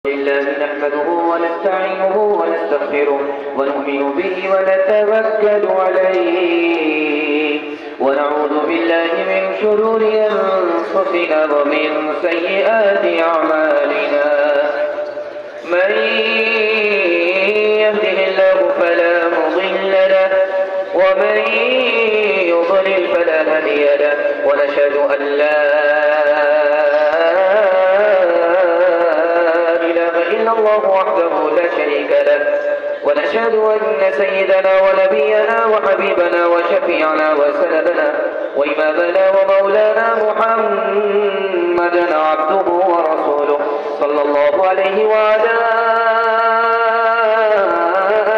لله نحمده ونستعينه ونستغفره ونؤمن به ونتوكل عليه ونعوذ بالله من شرور أنفسنا ومن سيئات أعمالنا من يهده الله فلا مضل له ومن يضلل فلا هادي له ونشهد أن لا الله وحده لا شريك له ونشهد أن سيدنا ونبينا وحبيبنا وشفيعنا وسندنا وإمامنا ومولانا محمدا عبده ورسوله صلى الله عليه وعلى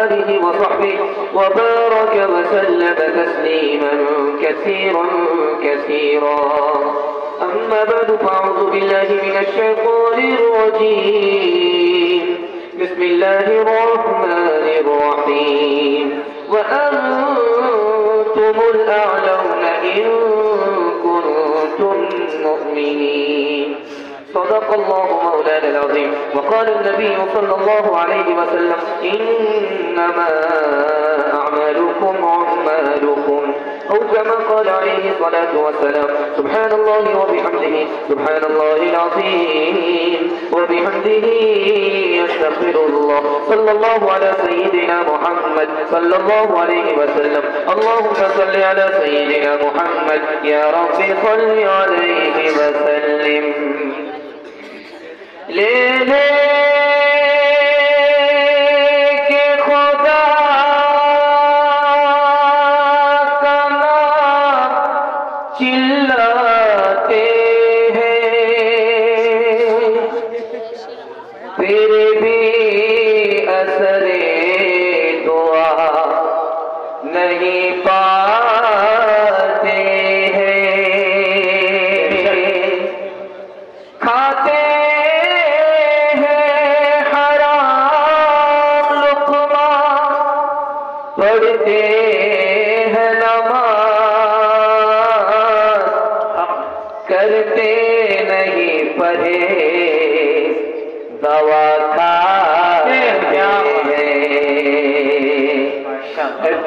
آله وصحبه وبارك وسلم تسليما كثيرا كثيرا أما بعد فأعوذ بالله من الشيطان الرجيم بسم الله الرحمن الرحيم وأنتم الأعلون إن كنتم مؤمنين صدق الله مولانا العظيم وقال النبي صلى الله عليه وسلم إنما أعمالكم أعمالكم أو كما قال عليه الصلاة والسلام سبحان الله وبحمده سبحان الله العظيم وبحمده أستغفر الله صلى الله على سيدنا محمد صلى الله عليه وسلم اللهم صل على سيدنا محمد يا رب صل عليه وسلم لے لے کے خدا کا نام چلاتے ہیں پھر بھی اثر دعا نہیں پاتے ہیں کھاتے پڑھتے ہیں نماز کرتے نہیں پرہیز دوا کھاتے ہیں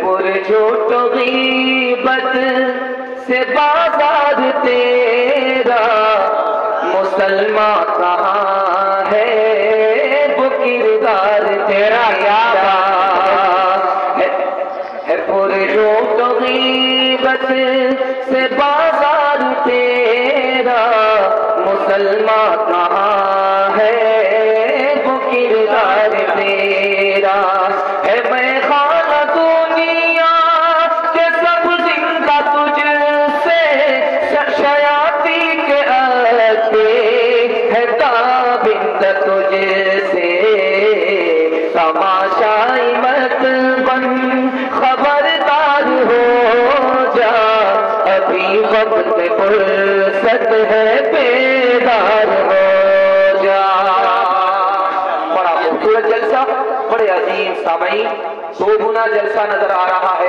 پرجھوٹ غیبت سے بازار تیرا مسلمان کہاں ہے وہ کردار تیرا یاد پرجھوٹ غیبت سے بازار تیرا مسلمان کہاں ہے وہ کردار تیرا ہے میں خانہ دنیا کے سب زندہ تجھ سے شیاطی کے آتے ہے تابند تجھ سے تماشائی مت بن خبردار ہو جا ابھی وقت فرصت ہے بیدار ہو جا بڑا خوبصورت جلسہ بڑے عظیم سامعین دو گنا جلسہ نظر آ رہا ہے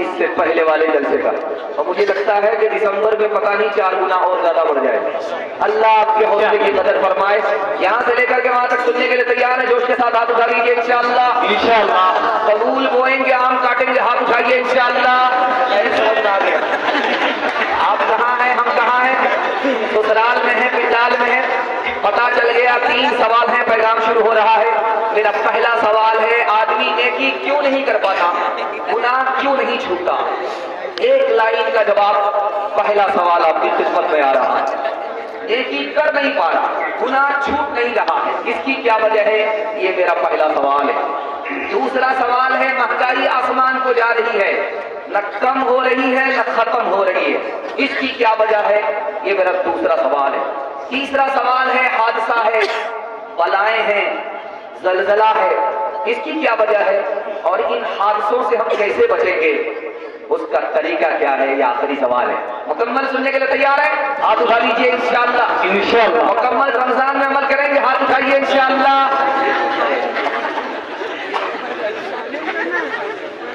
اس سے پہلے والے جلسے کا اور مجھے لگتا ہے کہ دسمبر میں پتہ نہیں 4 گنا اور زیادہ بڑھ جائے اللہ آپ کے حوصلے کی قدر فرمائے یہاں سے لے کر کے وہاں تک سننے کے لیے تیار ہے جوش کے ساتھ ہاتھ اٹھا لیجیے انشاءاللہ قبول بوئیں گے آم کاٹیں گے ہاتھ اٹھائیے انشاءاللہ آپ کہاں ہیں ہم کہاں ہیں سسرال میں ہیں پنڈال میں ہیں پتہ چل گیا 3 سوال ہیں پیغام شروع ہو رہا ہے میرا پہلا سوال ہے آدمی نیکی کیوں نہیں کر پاتا گناہ کیوں نہیں چھوٹتا ایک لائن کا جواب پہلا سوال آپ کی خدمت میں آ رہا ہے نیکی کر نہیں پا رہا گناہ چھوٹ نہیں رہا ہے اس کی کیا وجہ ہے یہ میرا پہلا سوال ہے دوسرا سوال ہے مہنگائی آسمان کو جا رہی ہے نہ کم ہو رہی ہے نہ ختم ہو رہی ہے اس کی کیا وجہ ہے یہ میرا دوسرا سوال ہے تیسرا سوال ہے حادثہ ہے بلائیں ہیں زلزلہ ہے اس کی کیا وجہ ہے اور ان حادثوں سے ہم کیسے بچیں گے اس کا طریقہ کیا ہے یہ آخری سوال ہے مکمل سننے کے لیے تیار ہے ہاتھ اٹھا لیجیے انشاءاللہ مکمل رمضان میں عمل کریں گے ہاتھ اٹھائیے انشاءاللہ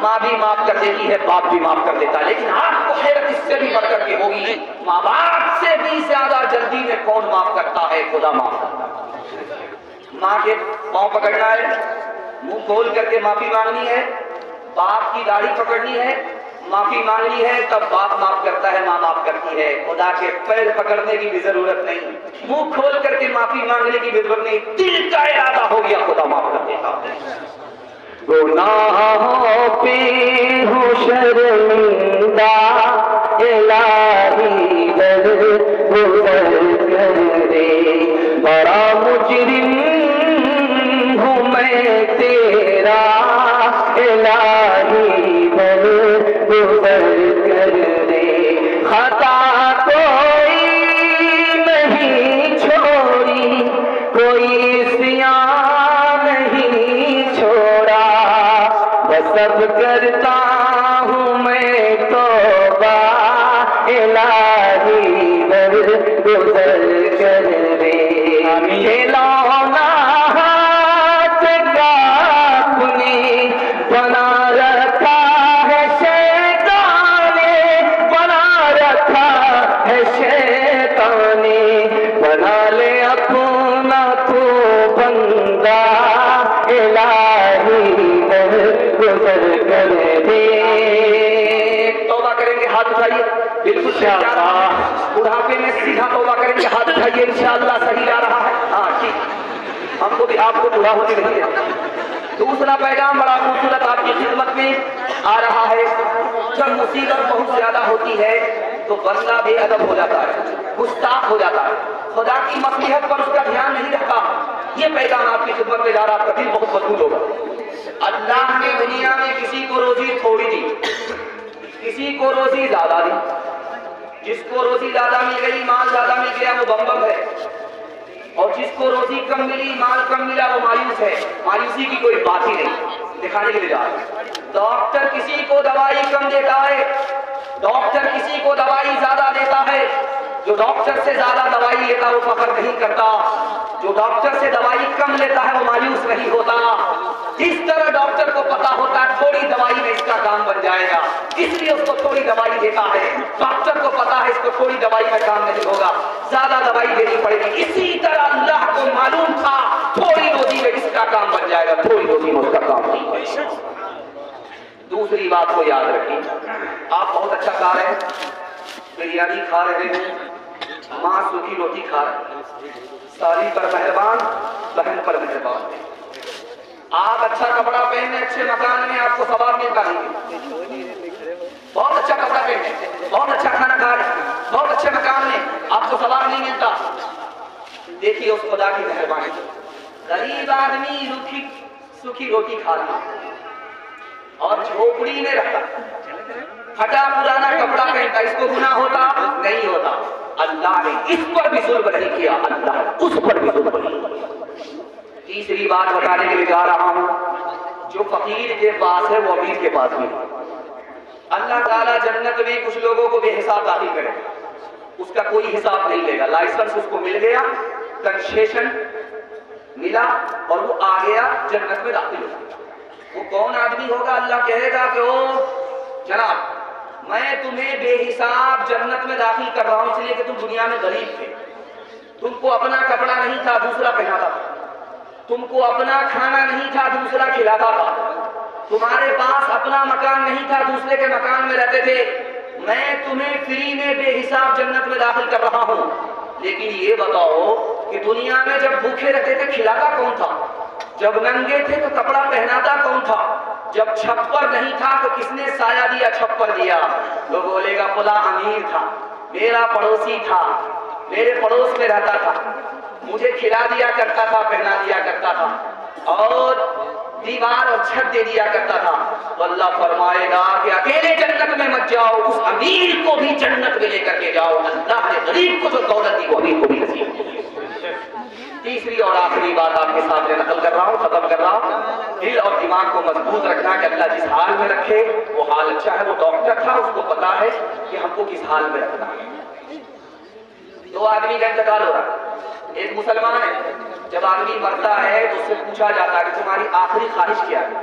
ماں بھی معاف کر دیتی ہے، باپ بھی معاف کر دیتا ہے، لیکن آپ کو حیرت اس سے بھی بڑھ کر کے ہوگی، ماں باپ سے بھی زیادہ جلدی میں کون معاف کرتا ہے؟ خدا معاف کرتا ہے۔ ماں کے پاؤں پکڑنا ہے، منہ کھول کر کے معافی مانگنی ہے، باپ کی داڑھی پکڑنی ہے، معافی مانگنی ہے، تب باپ معاف کرتا ہے، ماں معاف کرتی ہے۔ خدا کے پیر پکڑنے کی بھی ضرورت نہیں، منہ کھول کر کے معافی مانگنے کی بھی ضرورت نہیں، دل کا ارادہ ہو گیا خدا معاف کر دیتا ہے۔ گناہوں پہ ہوں شرمندہ الہی درگزر کر دے، بڑا مجرم ہوں میں تیرا الہی درگزر کر دے، خطا کوئی نہیں چھوڑی، کوئی سیاہ نہیں چھوڑا، سب کرتا ہوں میں توبہ الہی درگزر کر دے، کھلونا ہاتھ کا اپنی بنا رکھا ہے شیطان نے، بنا رکھا ہے شیطان نے، بنا لے اپنا تو بندہ الہی گزر کر دے۔ توبہ کریں گے ہاتھ اٹھائیے، بالکل بڑھاپے میں سیدھا توبہ کریں گے ہاتھ اٹھائیے، انشاءاللہ صحیح آ رہا ہے۔ ہاں ٹھیک، ہم کو بھی آپ کو بڑھا ہوتی نہیں ہے۔ دوسرا پیغام بڑا خوبصورت آپ کی خدمت میں آ رہا ہے، جب مصیبت بہت زیادہ ہوتی ہے تو بندہ بے ادب ہو جاتا ہے، گستاخ ہو جاتا ہے، خدا کی مصلحت پر اس کا دھیان نہیں رکھتا۔ یہ پیغام آپ کی خدمت میں جا رہا، آپ کا دل بہت مضبوط ہوگا۔ اللہ نے دنیا میں کسی کو روزی تھوڑی دی، کسی کو روزی زیادہ دی، جس کو روزی زیادہ مل گئی، مال زیادہ مل گیا، وہ بم ہے، اور جس کو روزی کم ملی، مال کم ملا، وہ مایوس ہے۔ مایوسی کی کوئی بات ہی نہیں، دکھانے کے لیے جا رہے ہیں۔ ڈاکٹر کسی کو دوائی کم دیتا ہے، ڈاکٹر کسی کو دوائی زیادہ دیتا ہے، جو ڈاکٹر سے زیادہ دوائی لیتا وہ فخر نہیں کرتا، جو ڈاکٹر سے دوائی کم لیتا ہے وہ مایوس نہیں ہوتا۔ اس طرح ڈاکٹر کو پتا ہوتا ہے تھوڑی دوائی میں اس کا کام بن جائے گا، اس لیے اس کو تھوڑی دوائی دیتا ہے۔ ڈاکٹر کو پتا ہے اس کو تھوڑی دوائی میں کام نہیں ہوگا، زیادہ دوائی دینی پڑے گی۔ اسی طرح اللہ کو معلوم تھا تھوڑی روزی میں اس کا کام بن جائے گا، تھوڑی روزی میں اس کا کام نہیں بنے گا۔ دوسری بات کو یاد رکھیں، آپ بہت اچھا کھا رہے ہیں، بریانی کھا رہے ہیں، ماں سوکھی روٹی کھا رہے ہیں، سالی پر مہربان، بہن پر مہربان، آپ اچھا کپڑا پہننے، اچھے مکان میں، آپ کو ثواب ملتا نہیں، بہت اچھا کپڑا پہننے، بہت اچھا کھانا کھا رہے، بہت اچھے مکان میں، آپ کو ثواب نہیں ملتا۔ دیکھیے اس خدا کی مہربانی، غریب آدمی سوکھی روٹی کھا رہا اور جھوپڑی میں رہتا، پھٹا پرانا کپڑا پہنتا، اس کو گناہ ہوتا نہیں ہوتا؟ اللہ نے اس پر بھی ظلم نہیں کیا، اللہ نے اس پر بھی ظلم نہیں کیا۔ تیسری بات بتانے کے لیے جا رہا ہوں، جو فقیر کے پاس ہے وہ امیر کے پاس بھی ہے۔ اللہ تعالیٰ جنت میں کچھ لوگوں کو بے حساب داخل کرے، اس کا کوئی حساب نہیں لے گا، لائسنس اس کو مل گیا، کنسیشن ملا اور وہ آ گیا جنت میں داخل ہو گیا۔ وہ کون آدمی ہوگا؟ اللہ کہے گا کہ او جناب میں تمہیں بے حساب جنت میں داخل کر رہا ہوں، اس لیے کہ تم دنیا میں غریب تھے، تم کو اپنا کپڑا نہیں تھا، دوسرا پہناتا تھا، تم کو اپنا کھانا نہیں تھا، دوسرا کھلاتا تھا، تمہارے پاس اپنا مکان نہیں تھا، دوسرے کے مکان میں رہتے تھے، میں تمہیں فری میں بے حساب جنت میں داخل کر رہا ہوں۔ لیکن یہ بتاؤ کہ دنیا میں جب بھوکے رہتے تھے کھلاتا کون تھا؟ جب ننگے تھے تو کپڑا پہناتا کون تھا؟ جب چھپر نہیں تھا تو کس نے سایہ دیا، چھپر دیا؟ تو بولے گا خدا امیر تھا، میرا پڑوسی تھا، میرے پڑوس میں رہتا تھا، مجھے کھلا دیا کرتا تھا، پہنا دیا کرتا تھا، اور دیوار اور چھت دے دیا کرتا تھا۔ تو اللہ فرمائے گا کہ اکیلے جنت میں مت جاؤ، اس امیر کو بھی جنت میں لے کر کے جاؤ۔ اللہ نے غریب کو جو دولت دی وہ امیر کو بھی نصیب کی۔ تیسری اور آخری بات آپ کے سامنے نقل کر رہا ہوں، ختم کر رہا ہوں، دل اور دماغ کو مضبوط رکھنا کہ اللہ جس حال میں رکھے وہ حال اچھا ہے۔ وہ ڈاکٹر تھا، اس کو پتا ہے کہ ہم کو کس حال میں رکھنا ہے۔ دو آدمی کا انتقال ہو رہا ہے، ایک مسلمان ہے، جب آدمی مرتا ہے تو اس سے پوچھا جاتا ہے کہ تمہاری آخری خواہش کیا ہے؟